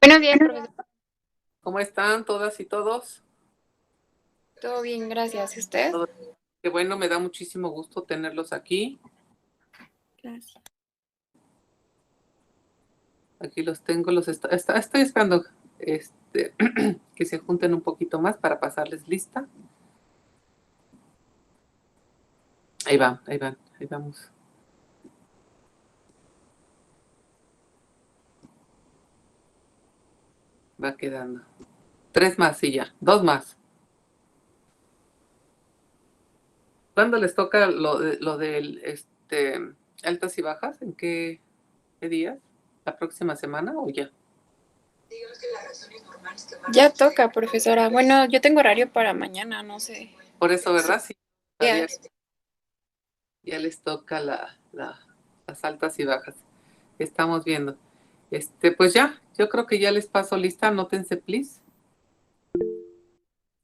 Buenos días, profesor. ¿Cómo están todas y todos? Todo bien, gracias. ¿Y usted? Todo- Qué bueno, me da muchísimo gusto tenerlos aquí. Gracias. Aquí los tengo, estoy esperando que se junten un poquito más para pasarles lista. Ahí vamos. Va quedando. Tres más, sí, ya. Dos más. ¿Cuándo les toca lo del altas y bajas? ¿En qué días? ¿La próxima semana o ya? Ya toca, profesora. Bueno, yo tengo horario para mañana, no sé. Por eso, Sí. ¿verdad? Sí, todavía ya les toca las altas y bajas. Estamos viendo. Pues ya, yo creo que ya les paso lista. Anótense, please.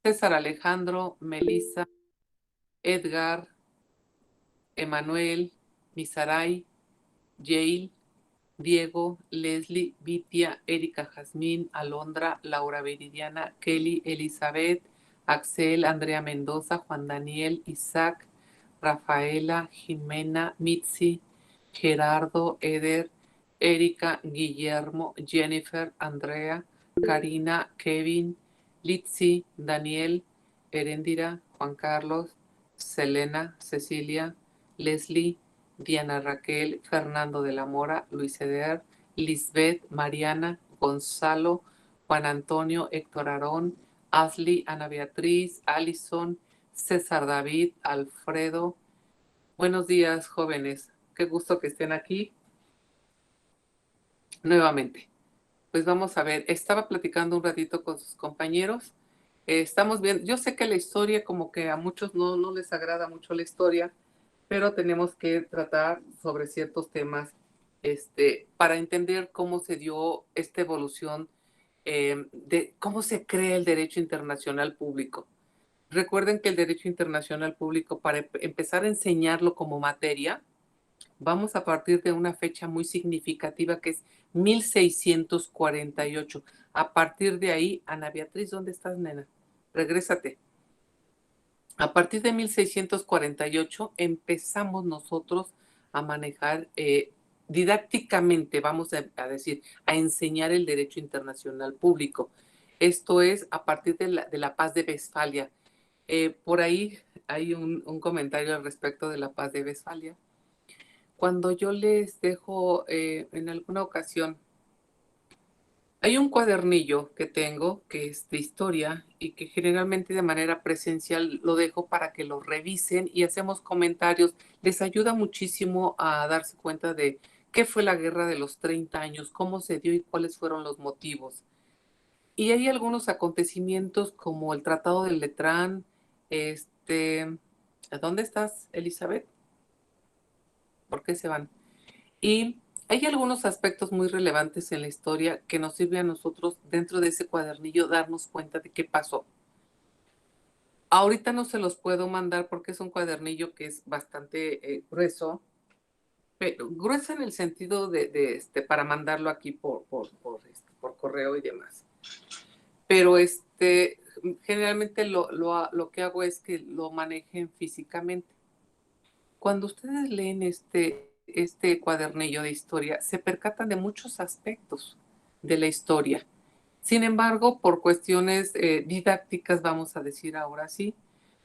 César Alejandro, Melissa, Edgar, Emanuel, Misaray, Jail, Diego, Leslie, Vitia, Erika Jazmín, Alondra, Laura Viridiana, Kelly, Elizabeth, Axel, Andrea Mendoza, Juan Daniel, Isaac, Rafaela, Jimena, Mitzi, Gerardo, Eder, Erika, Guillermo, Jennifer, Andrea, Karina, Kevin, Litsi, Daniel, Erendira, Juan Carlos, Selena, Cecilia, Leslie, Diana Raquel, Fernando de la Mora, Luis Eder, Lisbeth, Mariana, Gonzalo, Juan Antonio, Héctor Aarón, Ashley, Ana Beatriz, Alison, César David, Alfredo. Buenos días, jóvenes. Qué gusto que estén aquí nuevamente. Pues vamos a ver, estaba platicando un ratito con sus compañeros. Estamos viendo, yo sé que la historia como que a muchos no les agrada mucho la historia, pero tenemos que tratar sobre ciertos temas para entender cómo se dio esta evolución de cómo se crea el derecho internacional público. Recuerden que el derecho internacional público, para empezar a enseñarlo como materia, vamos a partir de una fecha muy significativa que es 1648. A partir de ahí, Ana Beatriz, ¿dónde estás, nena? Regrésate. A partir de 1648 empezamos nosotros a manejar didácticamente, vamos a decir, a enseñar el derecho internacional público. Esto es a partir de la Paz de Westfalia. Por ahí hay un comentario al respecto de la Paz de Westfalia. Cuando yo les dejo en alguna ocasión, hay un cuadernillo que tengo que es de historia y que generalmente de manera presencial lo dejo para que lo revisen y hacemos comentarios. Les ayuda muchísimo a darse cuenta de qué fue la guerra de los 30 años, cómo se dio y cuáles fueron los motivos. Y hay algunos acontecimientos como el Tratado de Letrán. ¿Dónde estás, Elizabeth? ¿Por qué se van? Y hay algunos aspectos muy relevantes en la historia que nos sirve a nosotros dentro de ese cuadernillo darnos cuenta de qué pasó. Ahorita no se los puedo mandar porque es un cuadernillo que es bastante grueso, pero grueso en el sentido de para mandarlo aquí por correo y demás. Pero generalmente lo que hago es que lo manejen físicamente. Cuando ustedes leen este cuadernillo de historia, se percatan de muchos aspectos de la historia. Sin embargo, por cuestiones didácticas, vamos a decir ahora sí,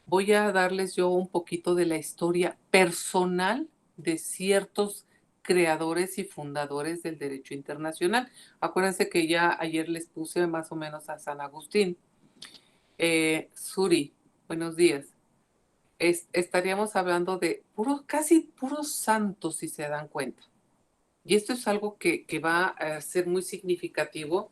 voy a darles yo un poquito de la historia personal de ciertos creadores y fundadores del derecho internacional. Acuérdense que ya ayer les puse más o menos a San Agustín. Suri, buenos días. Estaríamos hablando de casi puros santos, si se dan cuenta. Y esto es algo que va a ser muy significativo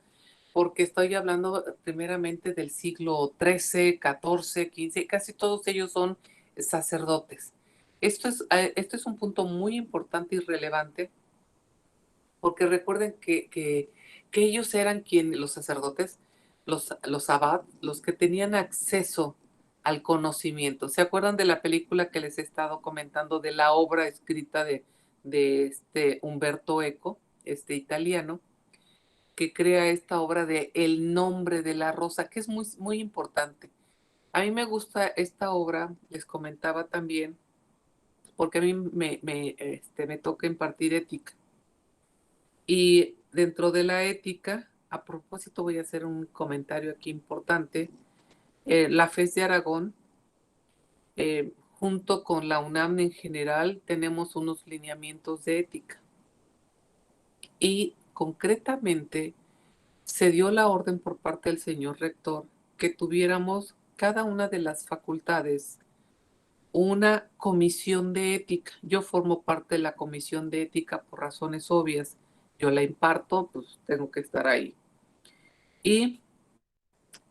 porque estoy hablando primeramente del siglo XIII, XIV, XV, casi todos ellos son sacerdotes. Esto es un punto muy importante y relevante porque recuerden que ellos eran quienes, los sacerdotes, los abad, los que tenían acceso al conocimiento. ¿Se acuerdan de la película que les he estado comentando de la obra escrita de Umberto Eco, este italiano? que crea esta obra de El nombre de la rosa, que es muy, muy importante. A mí me gusta esta obra, les comentaba también, porque a mí me toca impartir ética. Y dentro de la ética, a propósito voy a hacer un comentario aquí importante, la FES de Aragón, junto con la UNAM en general, tenemos unos lineamientos de ética. Y concretamente se dio la orden por parte del señor rector que tuviéramos cada una de las facultades una comisión de ética. Yo formo parte de la comisión de ética por razones obvias. Yo la imparto, pues tengo que estar ahí. Y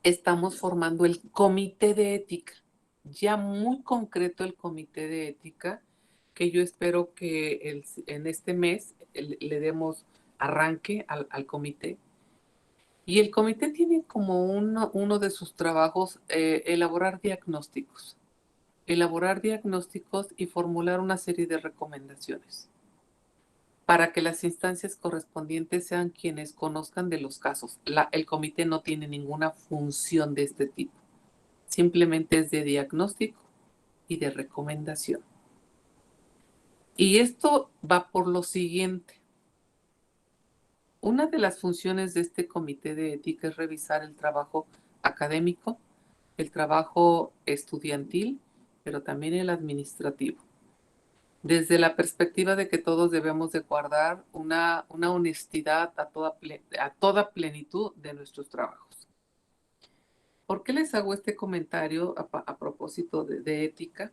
estamos formando el comité de ética, ya muy concreto el comité de ética, que yo espero que en este mes le demos arranque al comité. Y el comité tiene como uno de sus trabajos elaborar diagnósticos y formular una serie de recomendaciones para que las instancias correspondientes sean quienes conozcan de los casos. El comité no tiene ninguna función de este tipo, simplemente es de diagnóstico y de recomendación. Y esto va por lo siguiente. Una de las funciones de este comité de ética es revisar el trabajo académico, el trabajo estudiantil, pero también el administrativo, desde la perspectiva de que todos debemos de guardar una honestidad a toda plenitud de nuestros trabajos. ¿Por qué les hago este comentario a propósito de ética?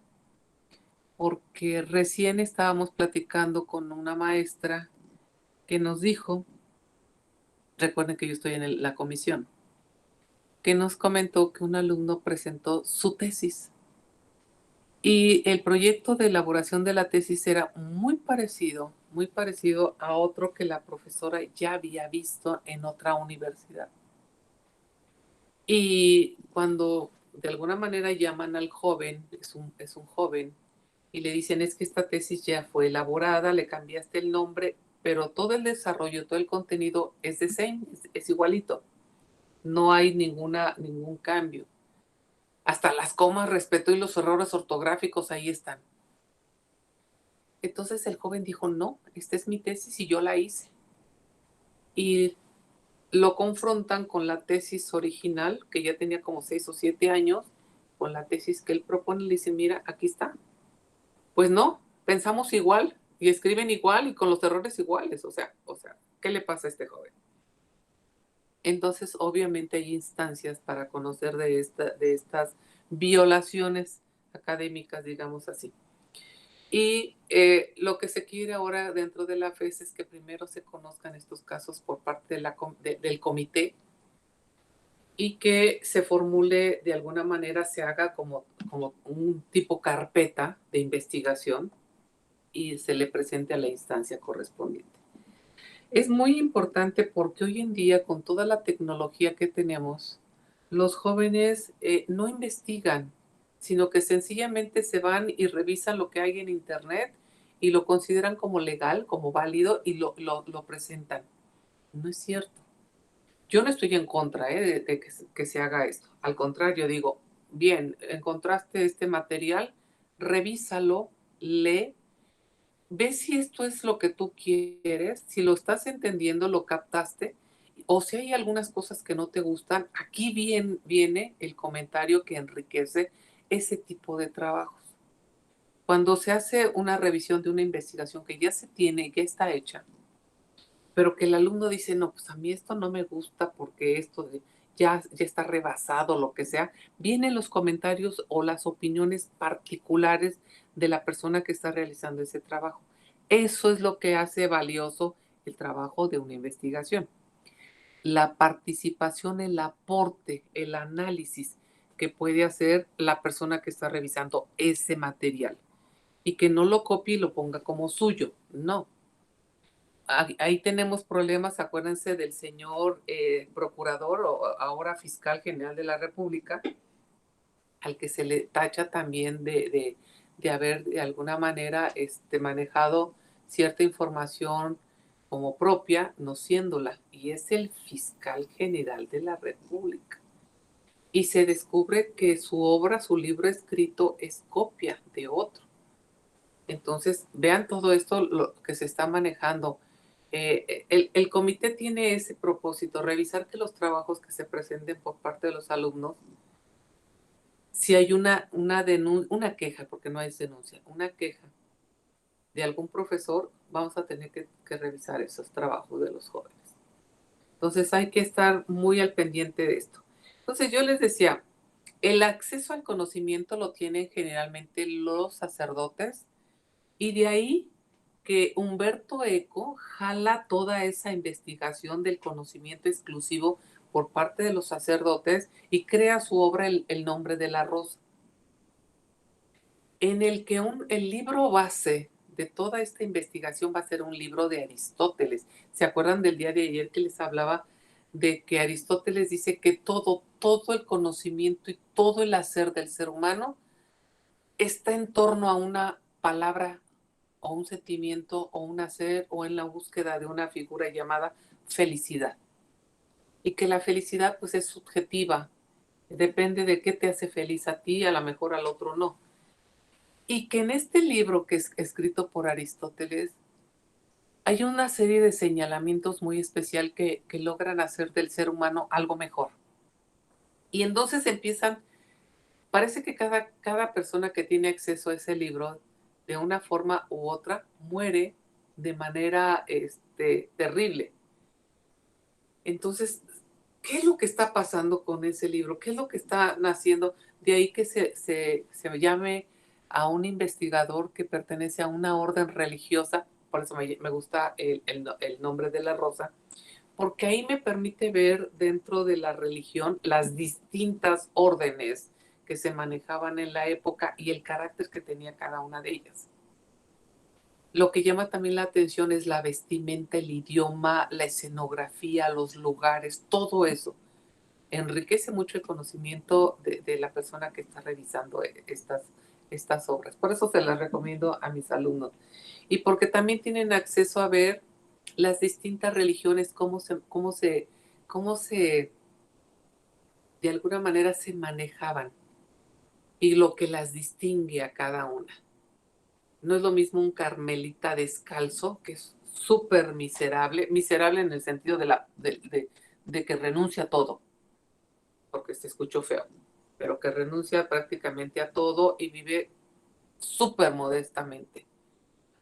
Porque recién estábamos platicando con una maestra que nos dijo, recuerden que yo estoy en la comisión, que nos comentó que un alumno presentó su tesis. Y el proyecto de elaboración de la tesis era muy parecido a otro que la profesora ya había visto en otra universidad. Y cuando de alguna manera llaman al joven, es un joven, y le dicen, es que esta tesis ya fue elaborada, le cambiaste el nombre, pero todo el desarrollo, todo el contenido es de same, es igualito. No hay ningún cambio. Hasta las comas, respeto y los errores ortográficos ahí están. Entonces el joven dijo, no, esta es mi tesis y yo la hice. Y lo confrontan con la tesis original, que ya tenía como 6 o 7 años, con la tesis que él propone, le dice, mira, aquí está. Pues no, pensamos igual y escriben igual y con los errores iguales. O sea, ¿qué le pasa a este joven? Entonces, obviamente hay instancias para conocer de estas violaciones académicas, digamos así. Y lo que se quiere ahora dentro de la FES es que primero se conozcan estos casos por parte del comité y que se formule de alguna manera, se haga como un tipo carpeta de investigación y se le presente a la instancia correspondiente. Es muy importante porque hoy en día, con toda la tecnología que tenemos, los jóvenes no investigan, sino que sencillamente se van y revisan lo que hay en Internet y lo consideran como legal, como válido y lo presentan. No es cierto. Yo no estoy en contra de que se haga esto. Al contrario, digo, bien, encontraste este material, revísalo, lee, ve si esto es lo que tú quieres, si lo estás entendiendo, lo captaste, o si hay algunas cosas que no te gustan, aquí viene el comentario que enriquece ese tipo de trabajos. Cuando se hace una revisión de una investigación que ya se tiene, ya está hecha, pero que el alumno dice, no, pues a mí esto no me gusta porque ya está rebasado, lo que sea, vienen los comentarios o las opiniones particulares de la persona que está realizando ese trabajo. Eso es lo que hace valioso el trabajo de una investigación. La participación, el aporte, el análisis que puede hacer la persona que está revisando ese material y que no lo copie y lo ponga como suyo, no. Ahí tenemos problemas, acuérdense del señor procurador o ahora fiscal general de la República, al que se le tacha también de haber de alguna manera manejado cierta información como propia, no siéndola, y es el fiscal general de la República. Y se descubre que su obra, su libro escrito, es copia de otro. Entonces, vean todo esto lo que se está manejando. El comité tiene ese propósito, revisar que los trabajos que se presenten por parte de los alumnos, si hay una queja, porque no hay denuncia, una queja de algún profesor, vamos a tener que revisar esos trabajos de los jóvenes. Entonces hay que estar muy al pendiente de esto. Entonces yo les decía, el acceso al conocimiento lo tienen generalmente los sacerdotes, y de ahí que Humberto Eco jala toda esa investigación del conocimiento exclusivo por parte de los sacerdotes y crea su obra El nombre de la rosa, en el que el libro base de toda esta investigación va a ser un libro de Aristóteles. ¿Se acuerdan del día de ayer que les hablaba de que Aristóteles dice que todo el conocimiento y todo el hacer del ser humano está en torno a una palabra o un sentimiento o un hacer o en la búsqueda de una figura llamada felicidad? Y que la felicidad pues es subjetiva, depende de qué te hace feliz a ti, a lo mejor al otro no. Y que en este libro que es escrito por Aristóteles hay una serie de señalamientos muy especial que logran hacer del ser humano algo mejor. Y entonces empiezan, parece que cada persona que tiene acceso a ese libro, de una forma u otra, muere de manera terrible. Entonces, ¿qué es lo que está pasando con ese libro? ¿Qué es lo que está naciendo? De ahí que se llame a un investigador que pertenece a una orden religiosa, por eso me gusta el nombre de la rosa, porque ahí me permite ver dentro de la religión las distintas órdenes que se manejaban en la época y el carácter que tenía cada una de ellas. Lo que llama también la atención es la vestimenta, el idioma, la escenografía, los lugares, todo eso enriquece mucho el conocimiento de la persona que está revisando estas obras. Por eso se las recomiendo a mis alumnos. Y porque también tienen acceso a ver las distintas religiones, cómo se de alguna manera se manejaban y lo que las distingue a cada una. No es lo mismo un carmelita descalzo, que es súper miserable en el sentido de que renuncia a todo, porque se escuchó feo, pero que renuncia prácticamente a todo y vive súper modestamente.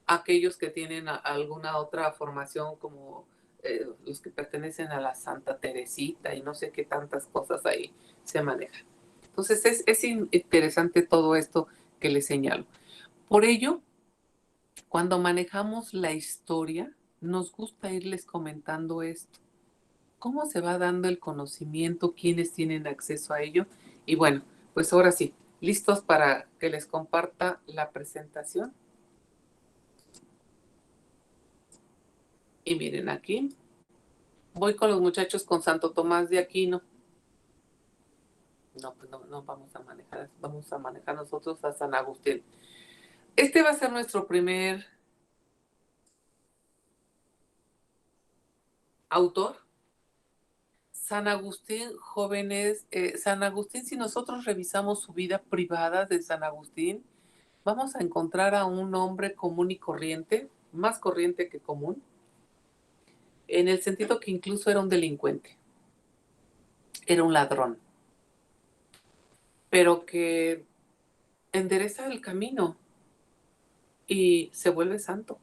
Aquellos que tienen alguna otra formación, como los que pertenecen a la Santa Teresita y no sé qué tantas cosas ahí se manejan. Entonces es interesante todo esto que les señalo. Por ello, cuando manejamos la historia, nos gusta irles comentando esto. ¿Cómo se va dando el conocimiento? ¿Quiénes tienen acceso a ello? Y bueno, pues ahora sí, listos para que les comparta la presentación. Y miren aquí, voy con los muchachos con Santo Tomás de Aquino. No, pues no vamos a manejar nosotros a San Agustín. Este va a ser nuestro primer autor. San Agustín, jóvenes, San Agustín, si nosotros revisamos su vida privada de San Agustín, vamos a encontrar a un hombre común y corriente, más corriente que común, en el sentido que incluso era un delincuente, era un ladrón, pero que endereza el camino y se vuelve santo.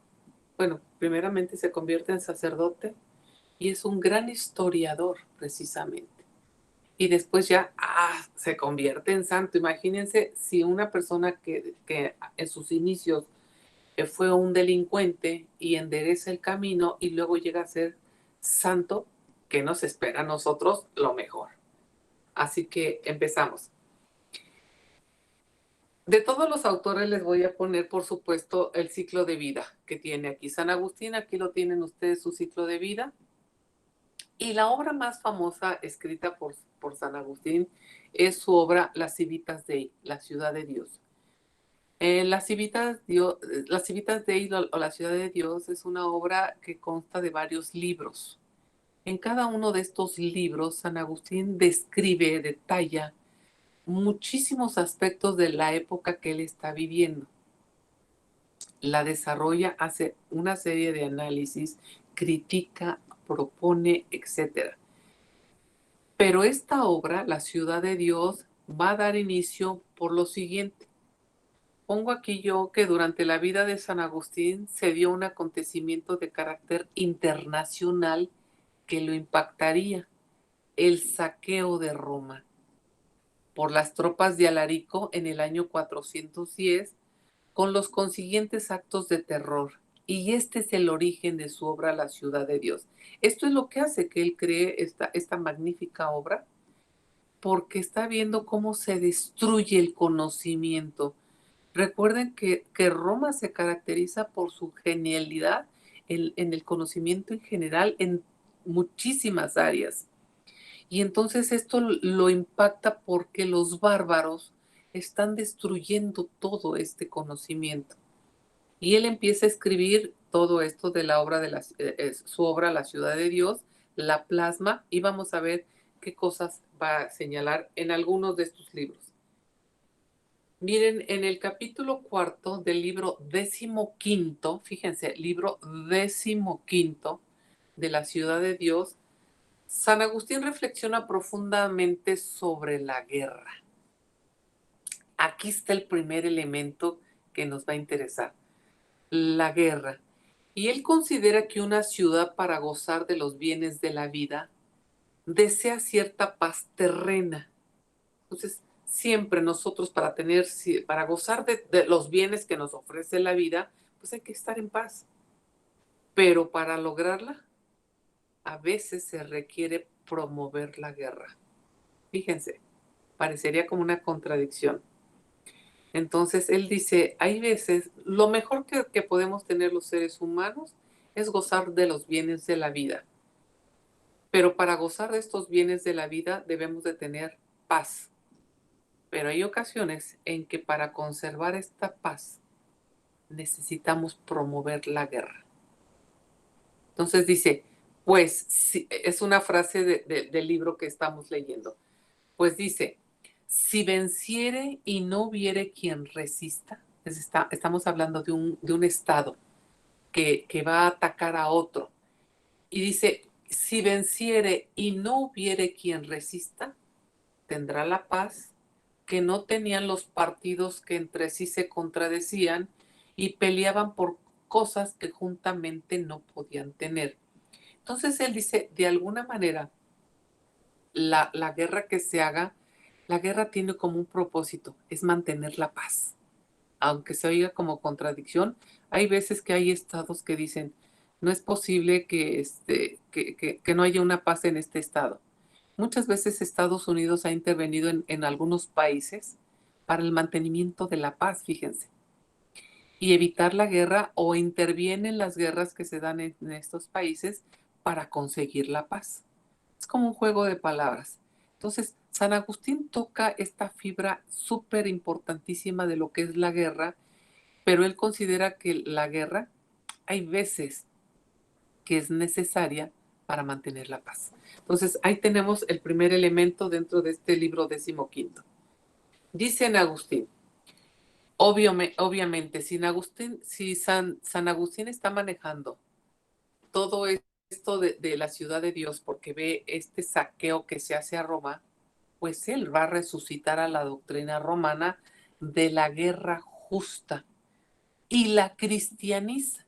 Bueno, primeramente se convierte en sacerdote y es un gran historiador, precisamente. Y después ya se convierte en santo. Imagínense si una persona que en sus inicios fue un delincuente y endereza el camino y luego llega a ser santo, que nos espera a nosotros lo mejor. Así que empezamos. De todos los autores les voy a poner, por supuesto, el ciclo de vida que tiene aquí San Agustín. Aquí lo tienen ustedes, su ciclo de vida. Y la obra más famosa escrita por San Agustín es su obra Las Civitas Dei, la ciudad de Dios. Las Civitas Dei o La Ciudad de Dios es una obra que consta de varios libros. En cada uno de estos libros, San Agustín describe, detalla muchísimos aspectos de la época que él está viviendo. La desarrolla, hace una serie de análisis, critica, propone, etc. Pero esta obra, La Ciudad de Dios, va a dar inicio por lo siguiente. Pongo aquí yo que durante la vida de San Agustín se dio un acontecimiento de carácter internacional que lo impactaría, el saqueo de Roma por las tropas de Alarico en el año 410, con los consiguientes actos de terror. Y este es el origen de su obra La Ciudad de Dios. Esto es lo que hace que él cree esta magnífica obra, porque está viendo cómo se destruye el conocimiento. Recuerden que Roma se caracteriza por su genialidad en el conocimiento en general en muchísimas áreas. Y entonces esto lo impacta porque los bárbaros están destruyendo todo este conocimiento. Y él empieza a escribir todo esto de la obra su obra La Ciudad de Dios, la plasma, y vamos a ver qué cosas va a señalar en algunos de estos libros. Miren, en el capítulo 4 del libro 15, fíjense, libro 15 de La Ciudad de Dios, San Agustín reflexiona profundamente sobre la guerra. Aquí está el primer elemento que nos va a interesar, la guerra. Y él considera que una ciudad, para gozar de los bienes de la vida, desea cierta paz terrena. Entonces, siempre nosotros para gozar de los bienes que nos ofrece la vida, pues hay que estar en paz. Pero para lograrla, a veces se requiere promover la guerra. Fíjense, parecería como una contradicción. Entonces, él dice, hay veces, lo mejor que podemos tener los seres humanos es gozar de los bienes de la vida. Pero para gozar de estos bienes de la vida debemos de tener paz. Pero hay ocasiones en que para conservar esta paz necesitamos promover la guerra. Entonces dice, pues, es una frase del libro que estamos leyendo. Pues dice, si venciere y no hubiere quien resista, estamos hablando de un estado que va a atacar a otro. Y dice, si venciere y no hubiere quien resista, tendrá la paz que no tenían los partidos que entre sí se contradecían y peleaban por cosas que juntamente no podían tener. Entonces él dice, de alguna manera, la guerra que se haga, la guerra tiene como un propósito, es mantener la paz. Aunque se oiga como contradicción, hay veces que hay estados que dicen, no es posible que no haya una paz en este estado. Muchas veces Estados Unidos ha intervenido en algunos países para el mantenimiento de la paz, fíjense, y evitar la guerra, o interviene en las guerras que se dan en estos países para conseguir la paz. Es como un juego de palabras. Entonces, San Agustín toca esta fibra súper importantísima de lo que es la guerra, pero él considera que la guerra hay veces que es necesaria para mantener la paz. Entonces, ahí tenemos el primer elemento dentro de este libro 15. Dice San Agustín, obviamente, si San Agustín está manejando todo esto de la ciudad de Dios porque ve este saqueo que se hace a Roma, pues él va a resucitar a la doctrina romana de la guerra justa y la cristianiza,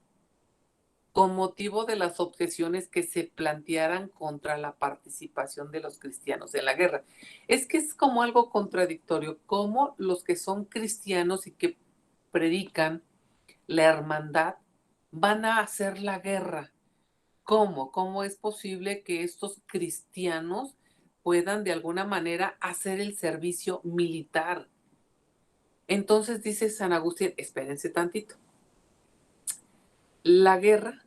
con motivo de las objeciones que se plantearan contra la participación de los cristianos en la guerra. Es que es como algo contradictorio, como los que son cristianos y que predican la hermandad van a hacer la guerra. ¿Cómo? ¿Cómo es posible que estos cristianos puedan de alguna manera hacer el servicio militar? Entonces dice San Agustín, espérense tantito. La guerra,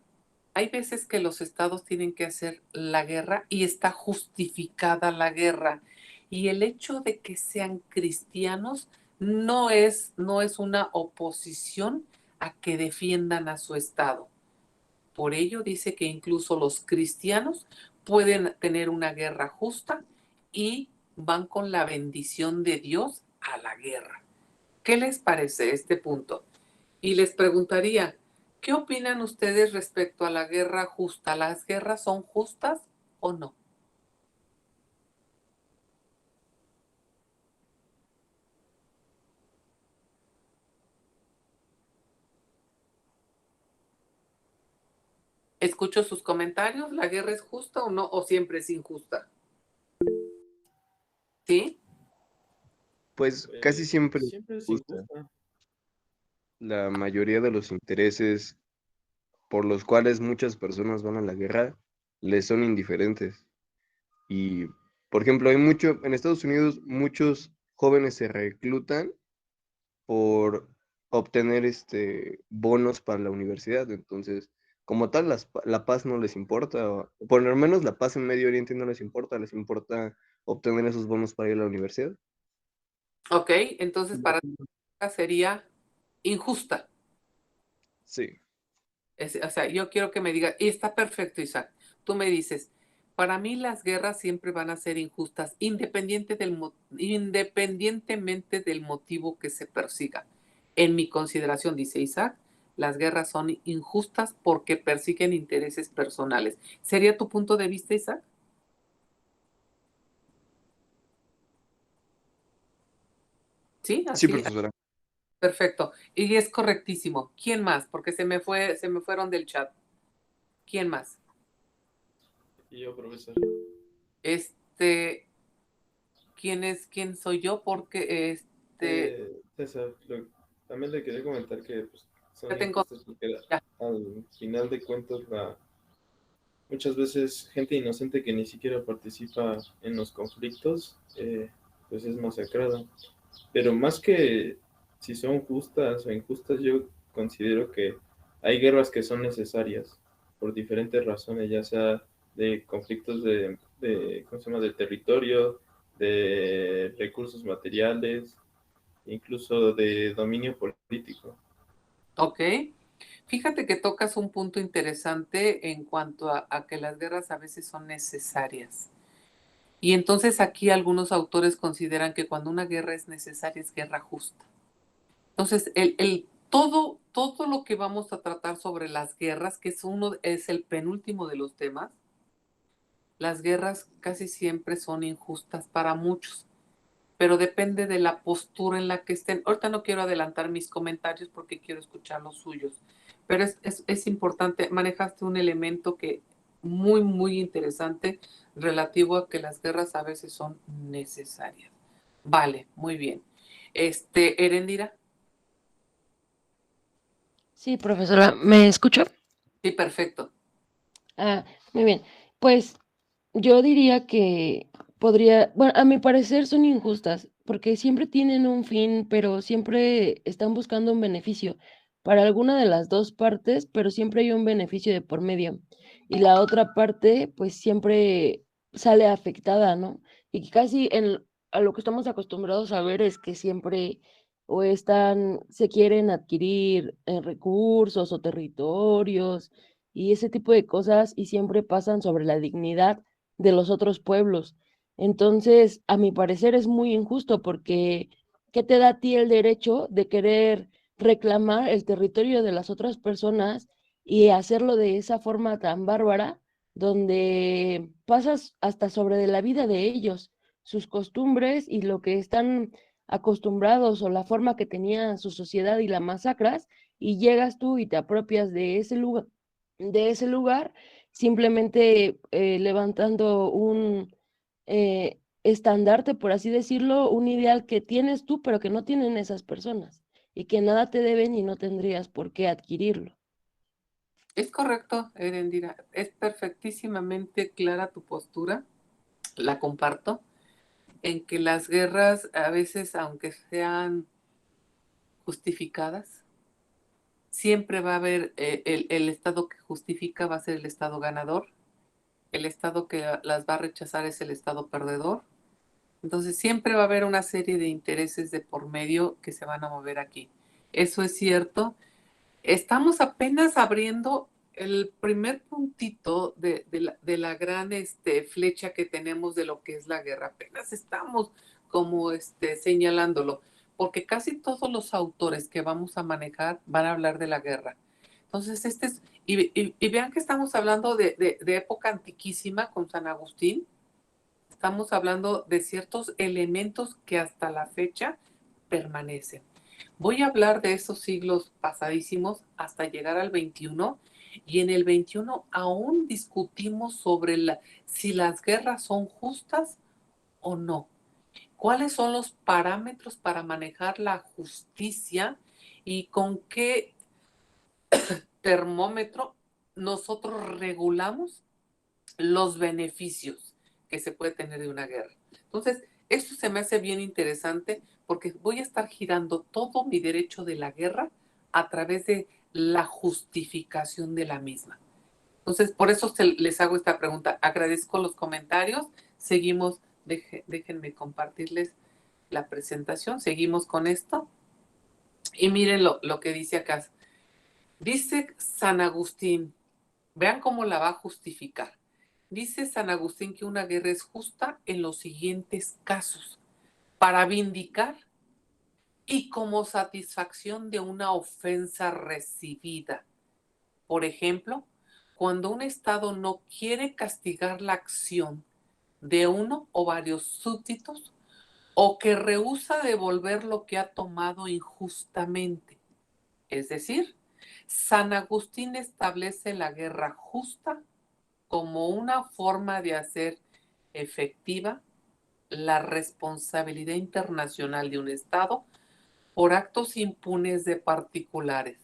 hay veces que los estados tienen que hacer la guerra y está justificada la guerra. Y el hecho de que sean cristianos no es una oposición a que defiendan a su Estado. Por ello dice que incluso los cristianos pueden tener una guerra justa y van con la bendición de Dios a la guerra. ¿Qué les parece este punto? Y les preguntaría, ¿qué opinan ustedes respecto a la guerra justa? ¿Las guerras son justas o no? Escucho sus comentarios. ¿La guerra es justa o no? ¿O siempre es injusta? ¿Sí? Pues casi siempre es Siempre es justa. injusta. La mayoría de los intereses por los cuales muchas personas van a la guerra les son indiferentes. Y, por ejemplo, en Estados Unidos muchos jóvenes se reclutan por obtener bonos para la universidad. Entonces, como tal, la paz no les importa, o por lo menos la paz en Medio Oriente no les importa obtener esos bonos para ir a la universidad. Ok, entonces para ti sería injusta. Sí. O sea, yo quiero que me digas, y está perfecto, Isaac. Tú me dices, para mí las guerras siempre van a ser injustas, independientemente del motivo que se persiga. En mi consideración, dice Isaac, las guerras son injustas porque persiguen intereses personales. ¿Sería tu punto de vista, Isaac? Sí, Sí, así. profesora. Perfecto. Y es correctísimo. ¿Quién más? Porque se me fueron del chat. ¿Quién más? Y yo, profesor. Este, ¿quién soy yo? Porque César, también le quería comentar que pues, ya son tengo, injustas porque ya. al final de cuentas muchas veces gente inocente que ni siquiera participa en los conflictos pues es masacrada. Pero más que si son justas o injustas, yo considero que hay guerras que son necesarias por diferentes razones, ya sea de conflictos ¿cómo se llama?, de territorio, de recursos materiales, incluso de dominio político. Ok. Fíjate que tocas un punto interesante en cuanto a que las guerras a veces son necesarias. Y entonces aquí algunos autores consideran que cuando una guerra es necesaria es guerra justa. Entonces, todo lo que vamos a tratar sobre las guerras, que es el penúltimo de los temas, las guerras casi siempre son injustas para muchos, pero depende de la postura en la que estén. Ahorita no quiero adelantar mis comentarios porque quiero escuchar los suyos, pero es importante, manejaste un elemento que muy, muy interesante relativo a que las guerras a veces son necesarias. Vale, muy bien. Erendira, Sí, profesora, ¿me escucha? sí, perfecto. Ah, muy bien. Pues yo diría que bueno, a mi parecer son injustas, porque siempre tienen un fin, pero siempre están buscando un beneficio para alguna de las dos partes, pero siempre hay un beneficio de por medio. Y la otra parte, pues siempre sale afectada, ¿no? Y casi a lo que estamos acostumbrados a ver es que siempre se quieren adquirir recursos o territorios y ese tipo de cosas y siempre pasan sobre la dignidad de los otros pueblos. Entonces, a mi parecer es muy injusto porque ¿qué te da a ti el derecho de querer reclamar el territorio de las otras personas y hacerlo de esa forma tan bárbara, donde pasas hasta sobre de la vida de ellos, sus costumbres y lo que están acostumbrados o la forma que tenía su sociedad y la masacras, y llegas tú y te apropias de ese lugar simplemente levantando un estandarte, por así decirlo, un ideal que tienes tú, pero que no tienen esas personas y que nada te deben y no tendrías por qué adquirirlo. Es correcto, Erendira. Es perfectísimamente clara tu postura. La comparto. En que las guerras a veces, aunque sean justificadas, siempre va a haber el Estado que justifica va a ser el Estado ganador, el Estado que las va a rechazar es el Estado perdedor. Entonces siempre va a haber una serie de intereses de por medio que se van a mover aquí. Eso es cierto. Estamos apenas abriendo el primer puntito de la gran flecha que tenemos de lo que es la guerra. Apenas estamos como señalándolo, porque casi todos los autores que vamos a manejar van a hablar de la guerra. Entonces, y vean que estamos hablando de época antiquísima con San Agustín. Estamos hablando de ciertos elementos que hasta la fecha permanecen. Voy a hablar de esos siglos pasadísimos hasta llegar al 21, y en el 21 aún discutimos sobre si las guerras son justas o no. ¿Cuáles son los parámetros para manejar la justicia y con qué termómetro nosotros regulamos los beneficios que se puede tener de una guerra? Entonces, esto se me hace bien interesante porque voy a estar girando todo mi derecho de la guerra a través de la justificación de la misma. Entonces, por eso les hago esta pregunta. Agradezco los comentarios. Seguimos, déjenme compartirles la presentación. Seguimos con esto. Y miren lo que dice acá. Dice San Agustín, vean cómo la va a justificar. Dice San Agustín que una guerra es justa en los siguientes casos: para vindicar y como satisfacción de una ofensa recibida. Por ejemplo, cuando un Estado no quiere castigar la acción de uno o varios súbditos, o que rehúsa devolver lo que ha tomado injustamente. Es decir, San Agustín establece la guerra justa como una forma de hacer efectiva la responsabilidad internacional de un Estado por actos impunes de particulares.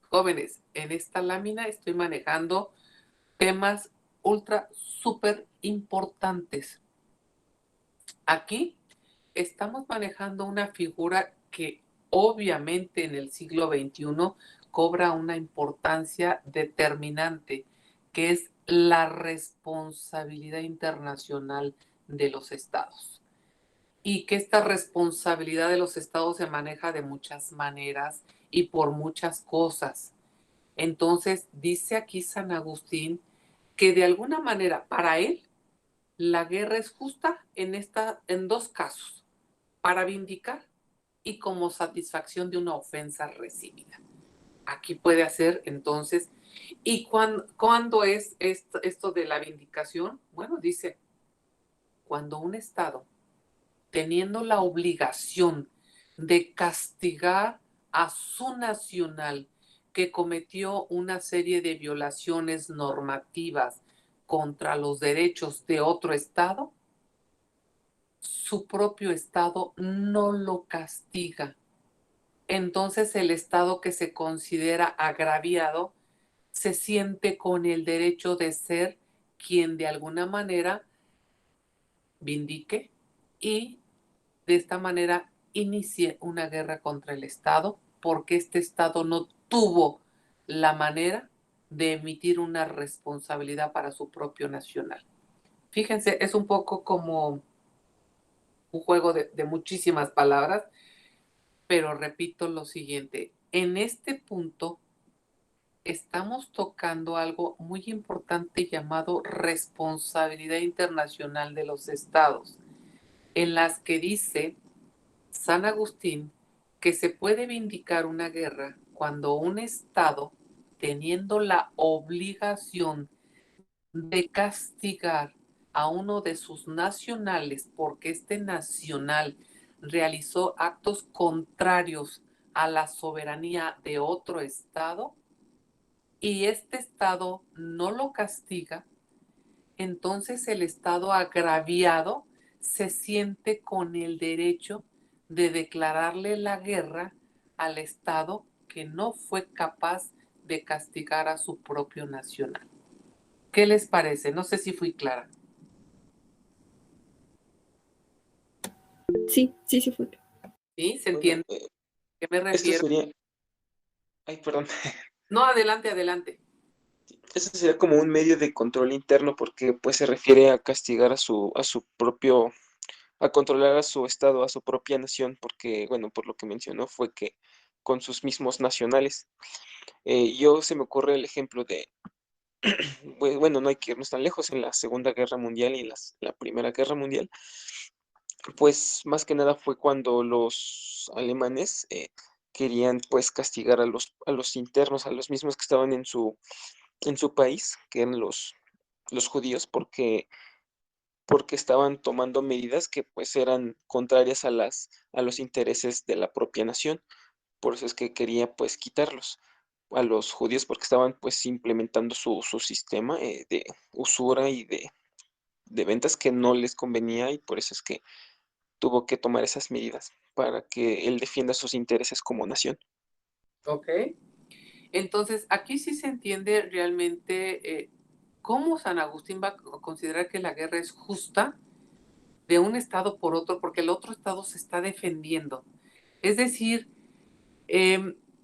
Jóvenes, en esta lámina estoy manejando temas ultra súper importantes. Aquí estamos manejando una figura que obviamente en el siglo XXI cobra una importancia determinante, que es la responsabilidad internacional de los estados. Y que esta responsabilidad de los estados se maneja de muchas maneras y por muchas cosas. Entonces, dice aquí San Agustín que de alguna manera para él la guerra es justa en dos casos: para vindicar y como satisfacción de una ofensa recibida. Aquí puede hacer entonces, ¿y cuándo es esto de la vindicación? Bueno, dice, cuando un Estado, teniendo la obligación de castigar a su nacional que cometió una serie de violaciones normativas contra los derechos de otro Estado, su propio Estado no lo castiga. Entonces el Estado que se considera agraviado se siente con el derecho de ser quien de alguna manera vindique y de esta manera inicie una guerra contra el Estado, porque este Estado no tuvo la manera de emitir una responsabilidad para su propio nacional. Fíjense, es un poco como un juego de muchísimas palabras, pero repito lo siguiente: en este punto estamos tocando algo muy importante llamado responsabilidad internacional de los estados, en las que dice San Agustín que se puede vindicar una guerra cuando un estado, teniendo la obligación de castigar a uno de sus nacionales porque este nacional realizó actos contrarios a la soberanía de otro estado y este estado no lo castiga, entonces el estado agraviado se siente con el derecho de declararle la guerra al estado que no fue capaz de castigar a su propio nacional. ¿Qué les parece? No sé si fui clara. Sí fue. ¿Sí? ¿Se entiende? Bueno, ¿A qué me esto refiero? sería, ay, perdón, No, adelante, adelante. esto sería como un medio de control interno porque pues se refiere a castigar a su propio a controlar a su estado, a su propia nación, porque, bueno, por lo que mencionó fue que con sus mismos nacionales. Yo se me ocurre el ejemplo de, bueno, no hay que irnos tan lejos, en la Segunda Guerra Mundial y en la Primera Guerra Mundial, pues más que nada fue cuando los alemanes querían pues castigar a los internos, a los mismos que estaban en su país, que eran los judíos, porque estaban tomando medidas que pues eran contrarias a los intereses de la propia nación. Por eso es que quería pues quitarlos a los judíos porque estaban pues implementando su sistema de usura y de ventas que no les convenía y por eso es que tuvo que tomar esas medidas para que él defienda sus intereses como nación. ¿Ok? Entonces, aquí sí se entiende realmente cómo San Agustín va a considerar que la guerra es justa de un estado por otro, porque el otro estado se está defendiendo. Es decir,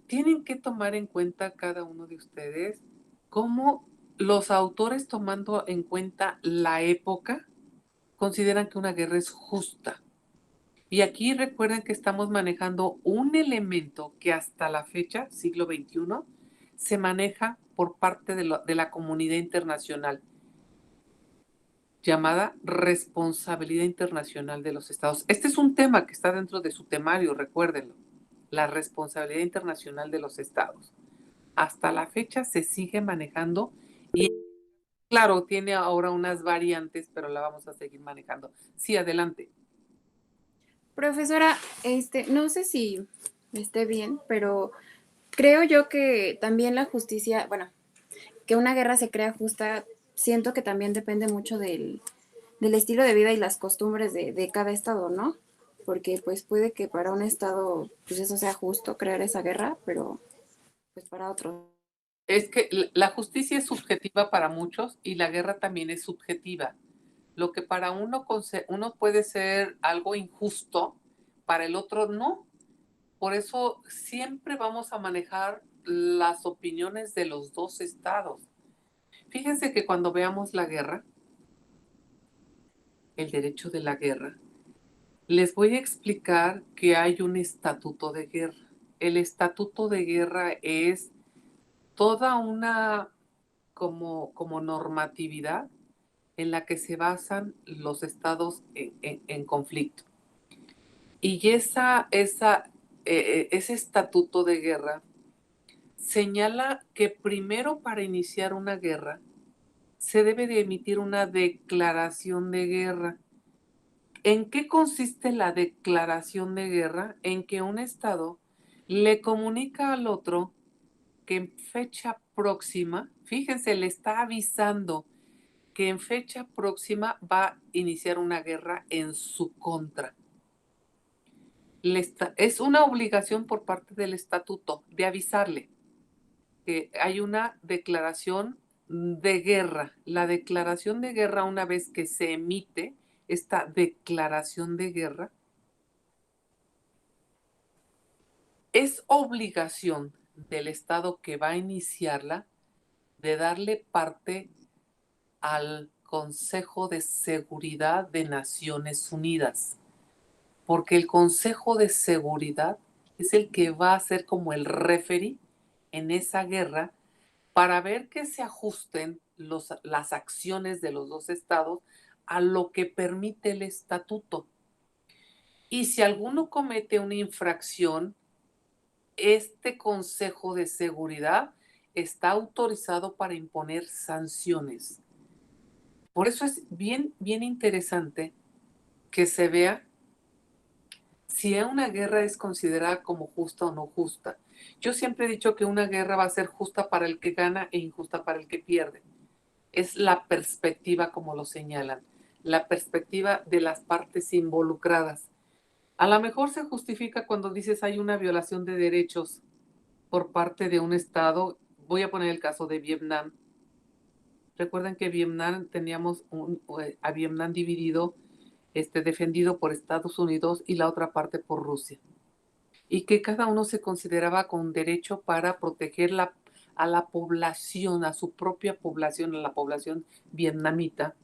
tienen que tomar en cuenta cada uno de ustedes cómo los autores, tomando en cuenta la época, consideran que una guerra es justa. Y aquí recuerden que estamos manejando un elemento que hasta la fecha, siglo XXI, se maneja por parte de la comunidad internacional, llamada responsabilidad internacional de los estados. Este es un tema que está dentro de su temario, recuérdenlo, la responsabilidad internacional de los estados. Hasta la fecha se sigue manejando y claro, tiene ahora unas variantes, pero la vamos a seguir manejando. Sí, adelante. Profesora, no sé si esté bien, pero creo yo que también la justicia, bueno, que una guerra se crea justa, siento que también depende mucho del estilo de vida y las costumbres de cada estado, ¿no? Porque pues puede que para un estado, pues eso sea justo crear esa guerra, pero pues para otro. Es que la justicia es subjetiva para muchos y la guerra también es subjetiva. Lo que para uno puede ser algo injusto, para el otro no. Por eso siempre vamos a manejar las opiniones de los dos estados. Fíjense que cuando veamos la guerra, el derecho de la guerra, les voy a explicar que hay un estatuto de guerra. El estatuto de guerra es toda una como normatividad en la que se basan los estados en conflicto. Y ese estatuto de guerra señala que primero para iniciar una guerra se debe de emitir una declaración de guerra. ¿En qué consiste la declaración de guerra? En que un estado le comunica al otro que en fecha próxima, fíjense, le está avisando que en fecha próxima va a iniciar una guerra en su contra. Es una obligación por parte del estatuto de avisarle que hay una declaración de guerra. La declaración de guerra, una vez que se emite esta declaración de guerra, es obligación del estado que va a iniciarla de darle parte al Consejo de Seguridad de Naciones Unidas, porque el Consejo de Seguridad es el que va a ser como el referee en esa guerra para ver que se ajusten las acciones de los dos estados a lo que permite el estatuto. Y si alguno comete una infracción, este Consejo de Seguridad está autorizado para imponer sanciones. Por eso es bien, bien interesante que se vea si una guerra es considerada como justa o no justa. Yo siempre he dicho que una guerra va a ser justa para el que gana e injusta para el que pierde. Es la perspectiva como lo señalan, la perspectiva de las partes involucradas. A lo mejor se justifica cuando dices hay una violación de derechos por parte de un Estado. Voy a poner el caso de Vietnam. Recuerden que Vietnam teníamos a Vietnam dividido, defendido por Estados Unidos y la otra parte por Rusia. Y que cada uno se consideraba con derecho para proteger a la población, a su propia población, a la población vietnamita,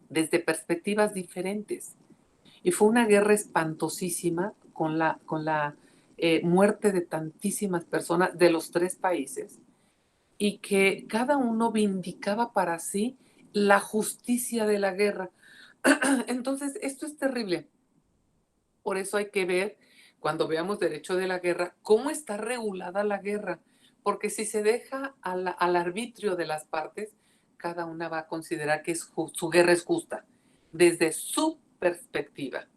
desde perspectivas diferentes. Y fue una guerra espantosísima con la muerte de tantísimas personas de los tres países y que cada uno vindicaba para sí la justicia de la guerra. Entonces, esto es terrible. Por eso hay que ver, cuando veamos derecho de la guerra, cómo está regulada la guerra. Porque si se deja al arbitrio de las partes, cada una va a considerar que su guerra es justa, desde su perspectiva.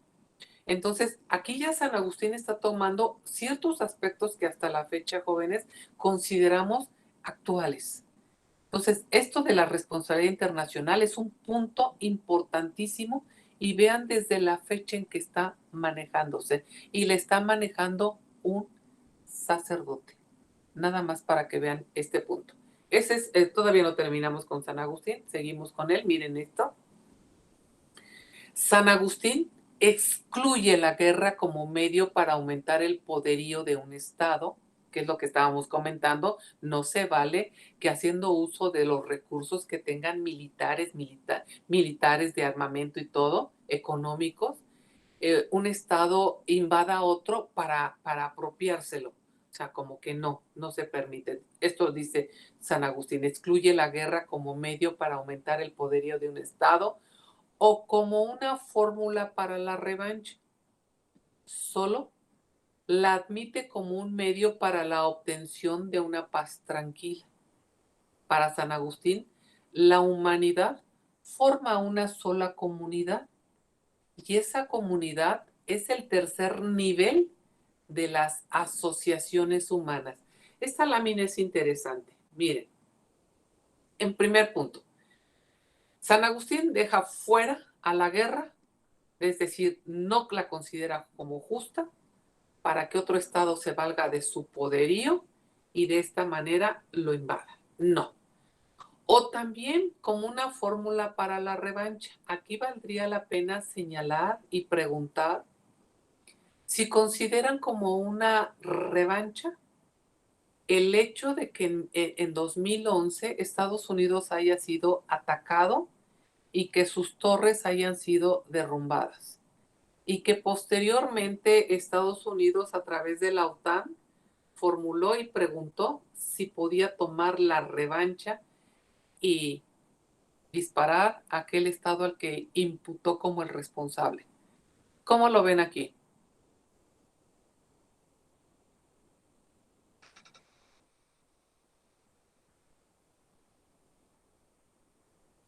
Entonces, aquí ya San Agustín está tomando ciertos aspectos que hasta la fecha, jóvenes, consideramos actuales. Entonces, esto de la responsabilidad internacional es un punto importantísimo y vean desde la fecha en que está manejándose. Y le está manejando un sacerdote. Nada más para que vean este punto. Todavía no terminamos con San Agustín, seguimos con él. Miren esto. San Agustín excluye la guerra como medio para aumentar el poderío de un Estado, que es lo que estábamos comentando. No se vale que haciendo uso de los recursos que tengan militares de armamento y todo, económicos, un Estado invada a otro para apropiárselo. O sea, como que no se permite. Esto dice San Agustín, excluye la guerra como medio para aumentar el poderío de un Estado o como una fórmula para la revancha. Solo la admite como un medio para la obtención de una paz tranquila. Para San Agustín, la humanidad forma una sola comunidad y esa comunidad es el tercer nivel de las asociaciones humanas. Esta lámina es interesante. Miren, en primer punto, San Agustín deja fuera a la guerra, es decir, no la considera como justa para que otro Estado se valga de su poderío y de esta manera lo invada. No. O también como una fórmula para la revancha. Aquí valdría la pena señalar y preguntar si consideran como una revancha el hecho de que en 2011 Estados Unidos haya sido atacado y que sus torres hayan sido derrumbadas. Y que posteriormente Estados Unidos, a través de la OTAN, formuló y preguntó si podía tomar la revancha y disparar a aquel Estado al que imputó como el responsable. ¿Cómo lo ven aquí?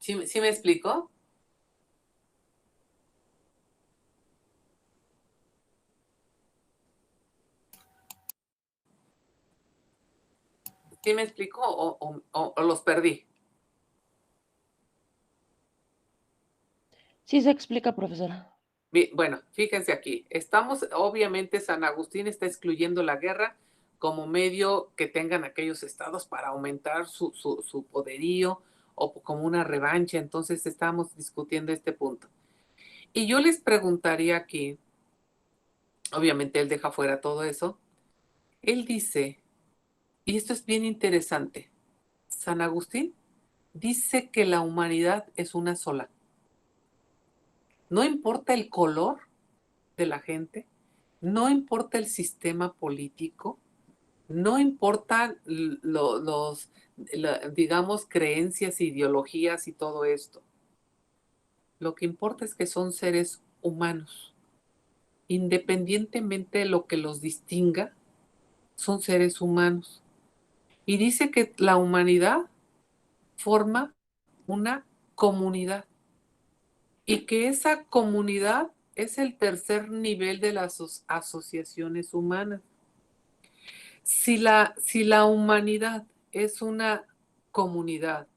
¿Sí me explico? ¿Sí me explico o los perdí? Sí se explica, profesora. Bueno, fíjense aquí. Obviamente San Agustín está excluyendo la guerra como medio que tengan aquellos estados para aumentar su poderío o como una revancha. Entonces estamos discutiendo este punto. Y yo les preguntaría aquí, obviamente él deja fuera todo eso, él dice, y esto es bien interesante, San Agustín dice que la humanidad es una sola. No importa el color de la gente, no importa el sistema político, no importa digamos, creencias, ideologías y todo esto. Lo que importa es que son seres humanos. Independientemente de lo que los distinga, son seres humanos. Y dice que la humanidad forma una comunidad y que esa comunidad es el tercer nivel de las asociaciones humanas. Si la humanidad es una comunidad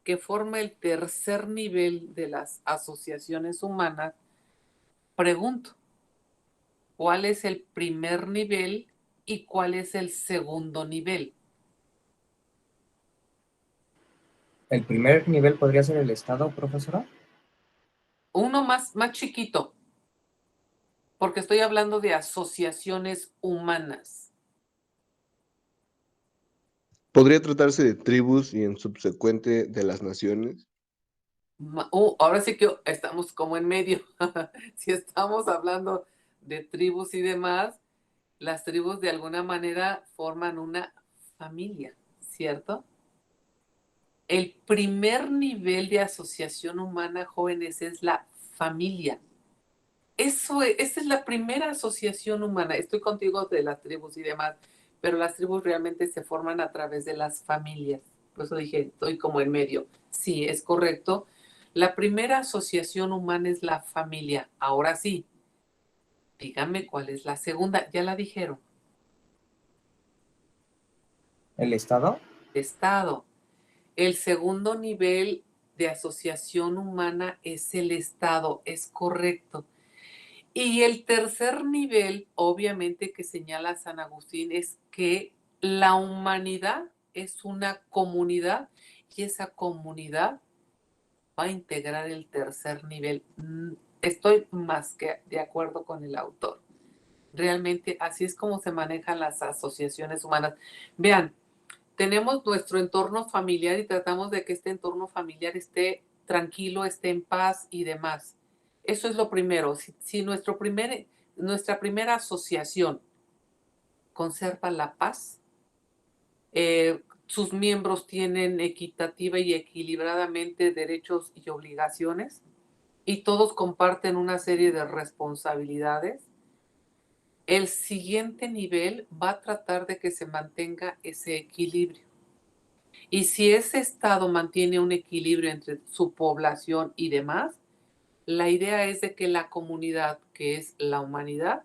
que forma el tercer nivel de las asociaciones humanas, pregunto, ¿cuál es el primer nivel y cuál es el segundo nivel? ¿El primer nivel podría ser el Estado, profesora? Uno más chiquito, porque estoy hablando de asociaciones humanas. ¿Podría tratarse de tribus y en subsecuente de las naciones? Ahora sí que estamos como en medio. Si estamos hablando de tribus y demás, las tribus de alguna manera forman una familia, ¿cierto? El primer nivel de asociación humana, jóvenes, es la familia. Esa es la primera asociación humana. Estoy contigo de las tribus y demás, pero las tribus realmente se forman a través de las familias. Por eso dije, estoy como en medio. Sí, es correcto. La primera asociación humana es la familia. Ahora sí, díganme cuál es la segunda. Ya la dijeron. ¿El Estado? Estado. El segundo nivel de asociación humana es el Estado. Es correcto. Y el tercer nivel, obviamente, que señala San Agustín, es que la humanidad es una comunidad y esa comunidad va a integrar el tercer nivel. Estoy más que de acuerdo con el autor. Realmente así es como se manejan las asociaciones humanas. Vean, tenemos nuestro entorno familiar y tratamos de que este entorno familiar esté tranquilo, esté en paz y demás. Eso es lo primero. Si nuestra primera asociación conserva la paz, sus miembros tienen equitativa y equilibradamente derechos y obligaciones y todos comparten una serie de responsabilidades, el siguiente nivel va a tratar de que se mantenga ese equilibrio. Y si ese estado mantiene un equilibrio entre su población y demás, la idea es de que la comunidad, que es la humanidad,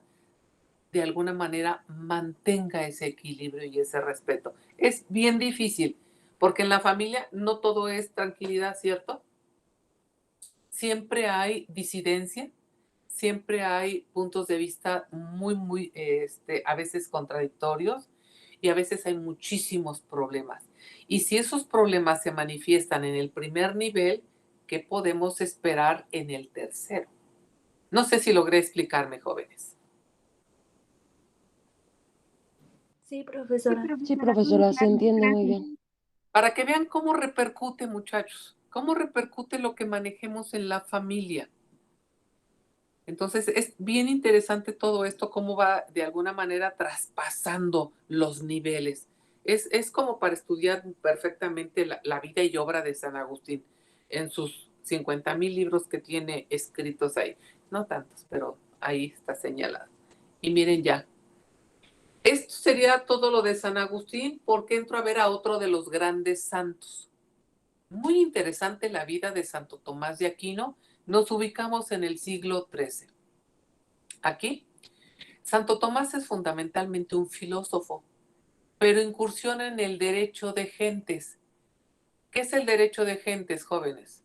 de alguna manera mantenga ese equilibrio y ese respeto. Es bien difícil, porque en la familia no todo es tranquilidad, ¿cierto? Siempre hay disidencia, siempre hay puntos de vista muy, a veces contradictorios y a veces hay muchísimos problemas. Y si esos problemas se manifiestan en el primer nivel, ¿qué podemos esperar en el tercero? No sé si logré explicarme, jóvenes. Sí, profesora. Sí, profesora, se entiende muy bien. Para que vean cómo repercute, muchachos, cómo repercute lo que manejemos en la familia. Entonces es bien interesante todo esto, cómo va de alguna manera traspasando los niveles. Es como para estudiar perfectamente la vida y obra de San Agustín en sus 50,000 libros que tiene escritos ahí. No tantos, pero ahí está señalado. Y miren ya. Esto sería todo lo de San Agustín, porque entro a ver a otro de los grandes santos. Muy interesante la vida de Santo Tomás de Aquino. Nos ubicamos en el siglo XIII. Aquí, Santo Tomás es fundamentalmente un filósofo, pero incursiona en el derecho de gentes. ¿Qué es el derecho de gentes, jóvenes?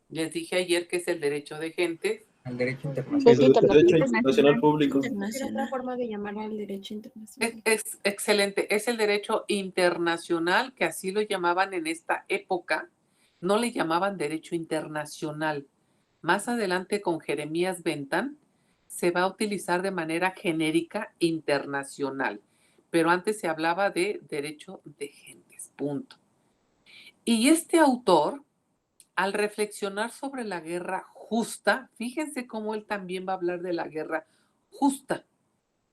Les dije ayer que es el derecho de gentes. El derecho Sí, internacional. derecho internacional público. Era otra forma de llamarlo al derecho internacional. Es excelente, es el derecho internacional, que así lo llamaban en esta época. No le llamaban derecho internacional. Más adelante con Jeremías Bentham se va a utilizar de manera genérica internacional, pero antes se hablaba de derecho de gentes, punto. Y este autor, al reflexionar sobre la guerra justa, fíjense cómo él también va a hablar de la guerra justa,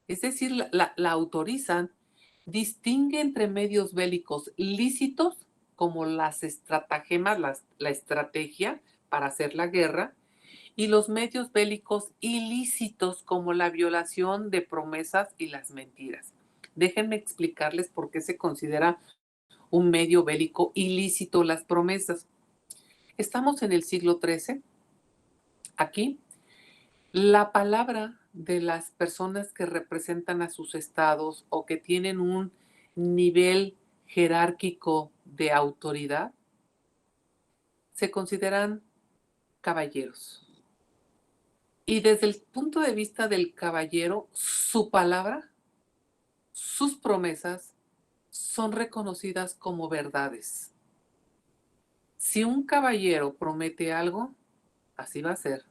es decir, la autorizan, distingue entre medios bélicos lícitos, como las estratagemas, la estrategia para hacer la guerra, y los medios bélicos ilícitos, como la violación de promesas y las mentiras. Déjenme explicarles por qué se considera un medio bélico ilícito las promesas. Estamos en el siglo XIII. Aquí, la palabra de las personas que representan a sus estados o que tienen un nivel jerárquico de autoridad se consideran caballeros. Y desde el punto de vista del caballero, su palabra, sus promesas son reconocidas como verdades. Si un caballero promete algo, así va a ser.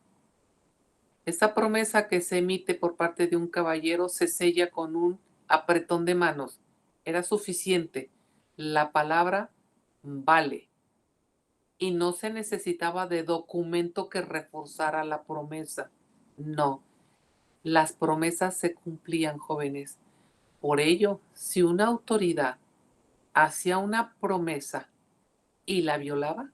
Esta promesa que se emite por parte de un caballero se sella con un apretón de manos. Era suficiente la palabra vale y no se necesitaba de documento que reforzara la promesa. No, las promesas se cumplían, jóvenes. Por ello, si una autoridad hacía una promesa y la violaba,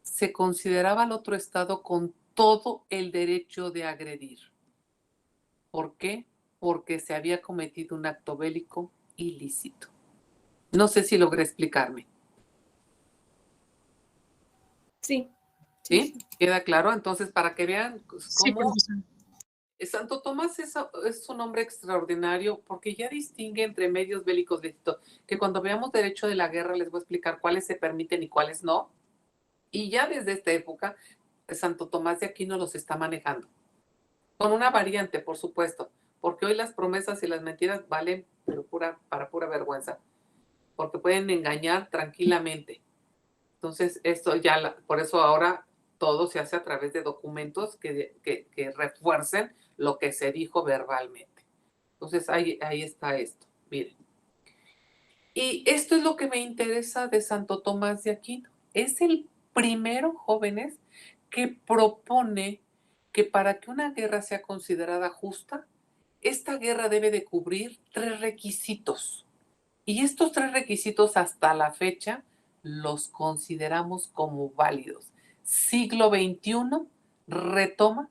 se consideraba al otro estado con todo el derecho de agredir. ¿Por qué? Porque se había cometido un acto bélico ilícito. No sé si logré explicarme. Sí. ¿Sí? ¿Queda claro? Entonces, para que vean Sí, cómo profesora. Santo Tomás es un hombre extraordinario porque ya distingue entre medios bélicos lícitos, que cuando veamos derecho de la guerra les voy a explicar cuáles se permiten y cuáles no. Y ya desde esta época, Santo Tomás de Aquino los está manejando. Con una variante, por supuesto, porque hoy las promesas y las mentiras valen pero para pura vergüenza, porque pueden engañar tranquilamente. Entonces, esto ya, por eso ahora todo se hace a través de documentos que refuercen lo que se dijo verbalmente. Entonces, ahí está esto, miren. Y esto es lo que me interesa de Santo Tomás de Aquino. Es el primero, jóvenes, que propone que para que una guerra sea considerada justa, esta guerra debe de cubrir 3 requisitos. Y estos 3 requisitos hasta la fecha los consideramos como válidos. Siglo XXI retoma,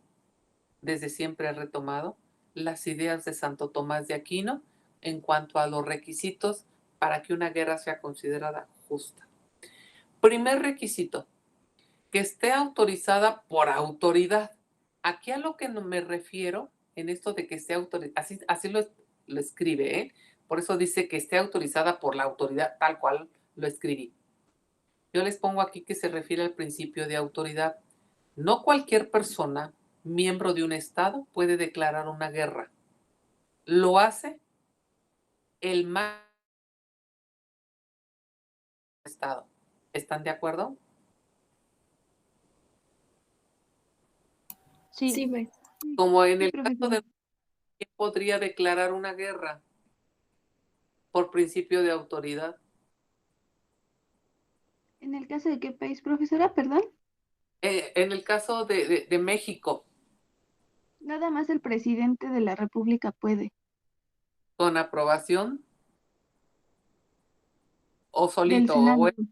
desde siempre ha retomado, las ideas de Santo Tomás de Aquino en cuanto a los requisitos para que una guerra sea considerada justa. Primer requisito, que esté autorizada por autoridad. Aquí a lo que no me refiero en esto de que esté autorizada, así lo escribe, ¿eh? Por eso dice que esté autorizada por la autoridad, tal cual lo escribí. Yo les pongo aquí que se refiere al principio de autoridad. No cualquier persona, miembro de un Estado, puede declarar una guerra. Lo hace el más Estado. ¿Están de acuerdo? Sí. Sí, maestra. Como en Sí, el caso profesora. de quién podría declarar una guerra por principio de autoridad. ¿En el caso de qué país, profesora? Perdón. En el caso de México, Nada más el presidente de la República puede. con aprobación o Del solito, o Senado. bueno,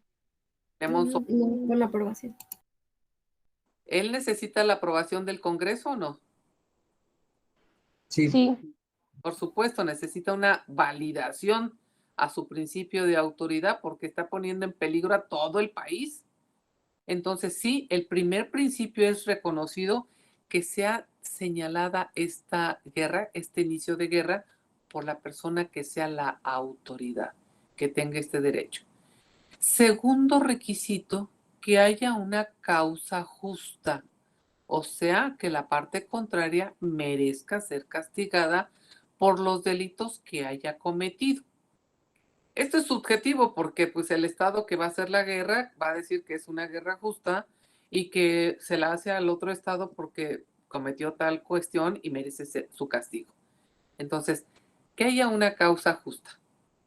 tenemos No, con la aprobación. ¿Él necesita la aprobación del Congreso o no? Sí, Sí. Por supuesto, necesita una validación a su principio de autoridad porque está poniendo en peligro a todo el país. Entonces, sí, el primer principio es reconocido que sea señalada esta guerra, este inicio de guerra, por la persona que sea la autoridad, que tenga este derecho. Segundo requisito, que haya una causa justa, o sea, que la parte contraria merezca ser castigada por los delitos que haya cometido. Esto es subjetivo porque pues el Estado que va a hacer la guerra va a decir que es una guerra justa y que se la hace al otro Estado porque cometió tal cuestión y merece su castigo. Entonces, que haya una causa justa.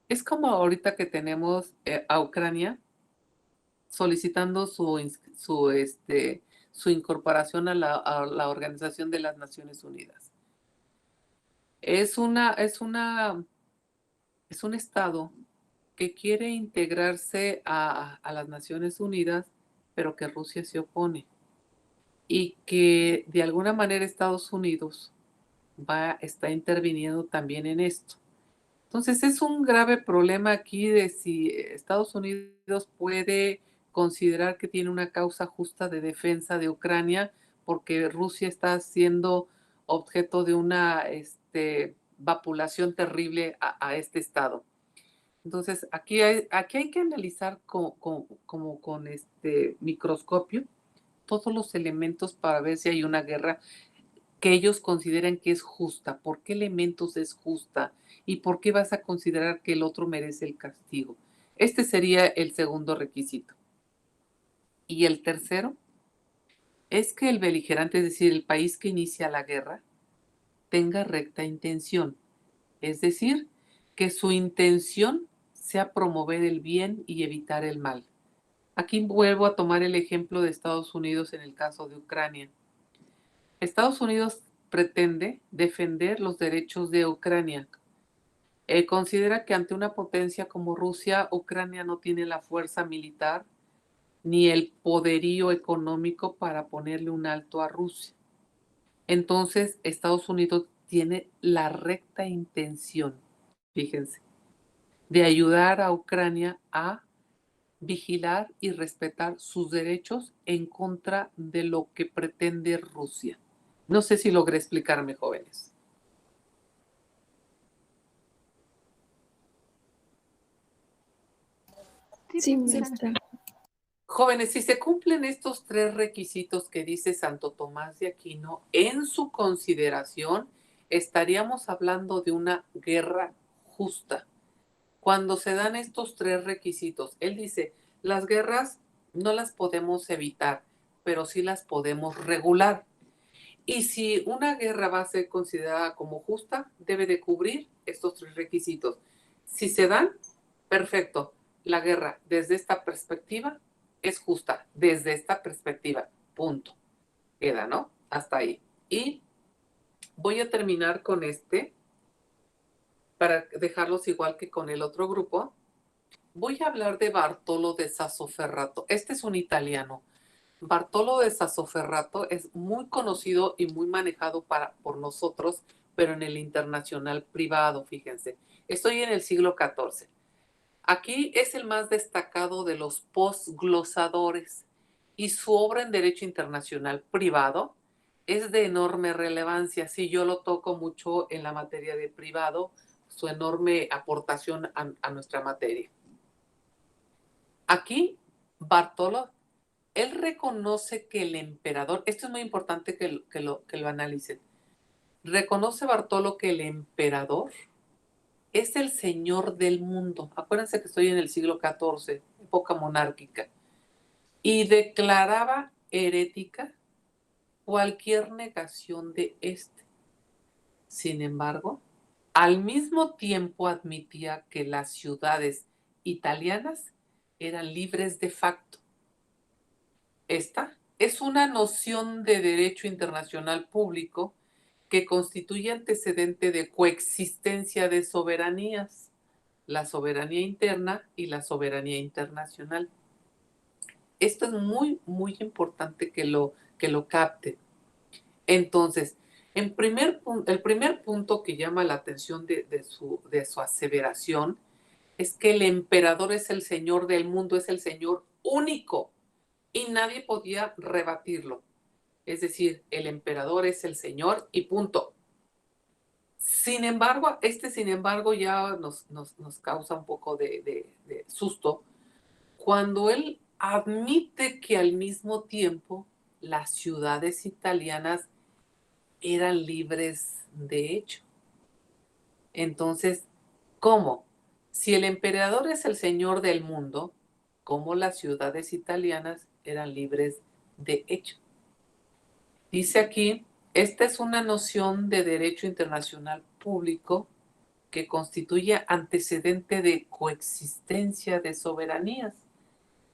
Es como ahorita que tenemos a Ucrania solicitando su incorporación a la Organización de las Naciones Unidas. Es un Estado que quiere integrarse a las Naciones Unidas, pero que Rusia se opone. Y que de alguna manera Estados Unidos está interviniendo también en esto. Entonces es un grave problema aquí de si Estados Unidos puede considerar que tiene una causa justa de defensa de Ucrania porque Rusia está siendo objeto de una vapuleación terrible a este Estado. Entonces aquí hay que analizar como con este microscopio todos los elementos para ver si hay una guerra que ellos consideran que es justa. ¿Por qué elementos es justa? ¿Y por qué vas a considerar que el otro merece el castigo? Este sería el segundo requisito. Y el tercero es que el beligerante, es decir, el país que inicia la guerra, tenga recta intención. Es decir, que su intención sea promover el bien y evitar el mal. Aquí vuelvo a tomar el ejemplo de Estados Unidos en el caso de Ucrania. Estados Unidos pretende defender los derechos de Ucrania. Considera que ante una potencia como Rusia, Ucrania no tiene la fuerza militar ni el poderío económico para ponerle un alto a Rusia. Entonces, Estados Unidos tiene la recta intención, fíjense, de ayudar a Ucrania a vigilar y respetar sus derechos en contra de lo que pretende Rusia. No sé si logré explicarme, jóvenes. Sí, Sí, maestra. maestra. Jóvenes, si se cumplen estos 3 requisitos que dice Santo Tomás de Aquino, en su consideración, estaríamos hablando de una guerra justa. Cuando se dan estos 3 requisitos, él dice, las guerras no las podemos evitar, pero sí las podemos regular. Y si una guerra va a ser considerada como justa, debe de cubrir estos 3 requisitos. Si se dan, perfecto. La guerra desde esta perspectiva es justa, desde esta perspectiva. Punto. Queda, ¿no? Hasta ahí. Y voy a terminar con este, para dejarlos igual que con el otro grupo. Voy a hablar de Bartolo de Sassoferrato. Este es un italiano. Bartolo de Sassoferrato es muy conocido y muy manejado por nosotros, pero en el internacional privado, fíjense. Estoy en el siglo XIV. Aquí es el más destacado de los posglosadores y su obra en Derecho Internacional Privado es de enorme relevancia. Sí, yo lo toco mucho en la materia de privado, su enorme aportación a nuestra materia. Aquí, Bartolo, él reconoce que el emperador, esto es muy importante que lo analicen, reconoce Bartolo que el emperador es el señor del mundo. Acuérdense que estoy en el siglo XIV, época monárquica, y declaraba herética cualquier negación de este. Sin embargo, al mismo tiempo admitía que las ciudades italianas eran libres de facto. Esta es una noción de derecho internacional público que constituye antecedente de coexistencia de soberanías, la soberanía interna y la soberanía internacional. Esto es muy, muy importante que lo capte. Entonces, el primer punto que llama la atención de su aseveración es que el emperador es el señor del mundo, es el señor único y nadie podía rebatirlo. Es decir, el emperador es el señor y punto. Sin embargo, sin embargo ya nos causa un poco de susto cuando él admite que al mismo tiempo las ciudades italianas eran libres de hecho. Entonces, ¿cómo? Si el emperador es el señor del mundo, ¿cómo las ciudades italianas eran libres de hecho? Dice aquí, esta es una noción de derecho internacional público que constituye antecedente de coexistencia de soberanías.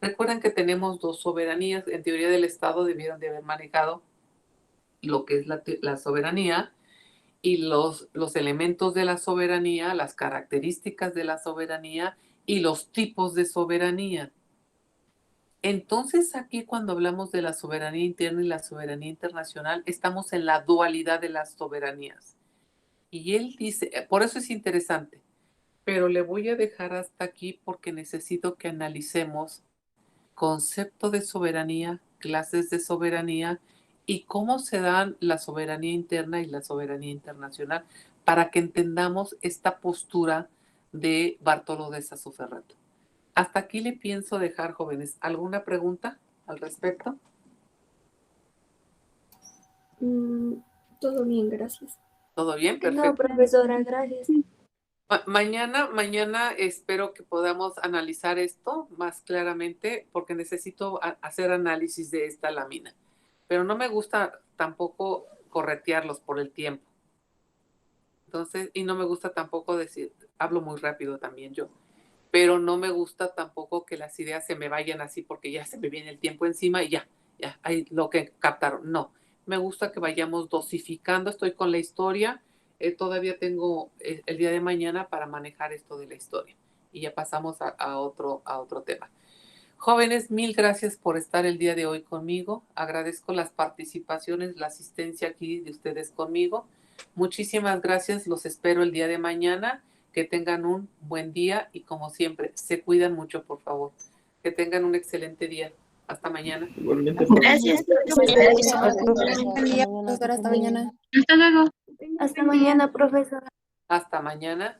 Recuerden que tenemos 2 soberanías. En teoría del Estado debieron de haber manejado lo que es la soberanía y los elementos de la soberanía, las características de la soberanía y los tipos de soberanía. Entonces aquí cuando hablamos de la soberanía interna y la soberanía internacional, estamos en la dualidad de las soberanías. Y él dice, por eso es interesante, pero le voy a dejar hasta aquí porque necesito que analicemos concepto de soberanía, clases de soberanía y cómo se dan la soberanía interna y la soberanía internacional para que entendamos esta postura de Bartolo de Sassoferrato. Hasta aquí le pienso dejar, jóvenes. ¿Alguna pregunta al respecto? Todo bien, gracias. ¿Todo bien? No, Perfecto. profesora, gracias. Mañana espero que podamos analizar esto más claramente porque necesito hacer análisis de esta lámina. Pero no me gusta tampoco corretearlos por el tiempo. Entonces, y no me gusta tampoco decir, hablo muy rápido también yo. pero no me gusta tampoco que las ideas se me vayan así porque ya se me viene el tiempo encima y ya, hay lo que captaron. No, me gusta que vayamos dosificando, estoy con la historia, todavía tengo el día de mañana para manejar esto de la historia y ya pasamos a otro tema. Jóvenes, mil gracias por estar el día de hoy conmigo. Agradezco las participaciones, la asistencia aquí de ustedes conmigo. Muchísimas gracias, los espero el día de mañana. Que tengan un buen día y como siempre, se cuidan mucho, por favor. Que tengan un excelente día. Hasta mañana. Igualmente, Gracias. Buen día, profesora, hasta mañana. Hasta luego. Hasta mañana, profesora. Hasta mañana.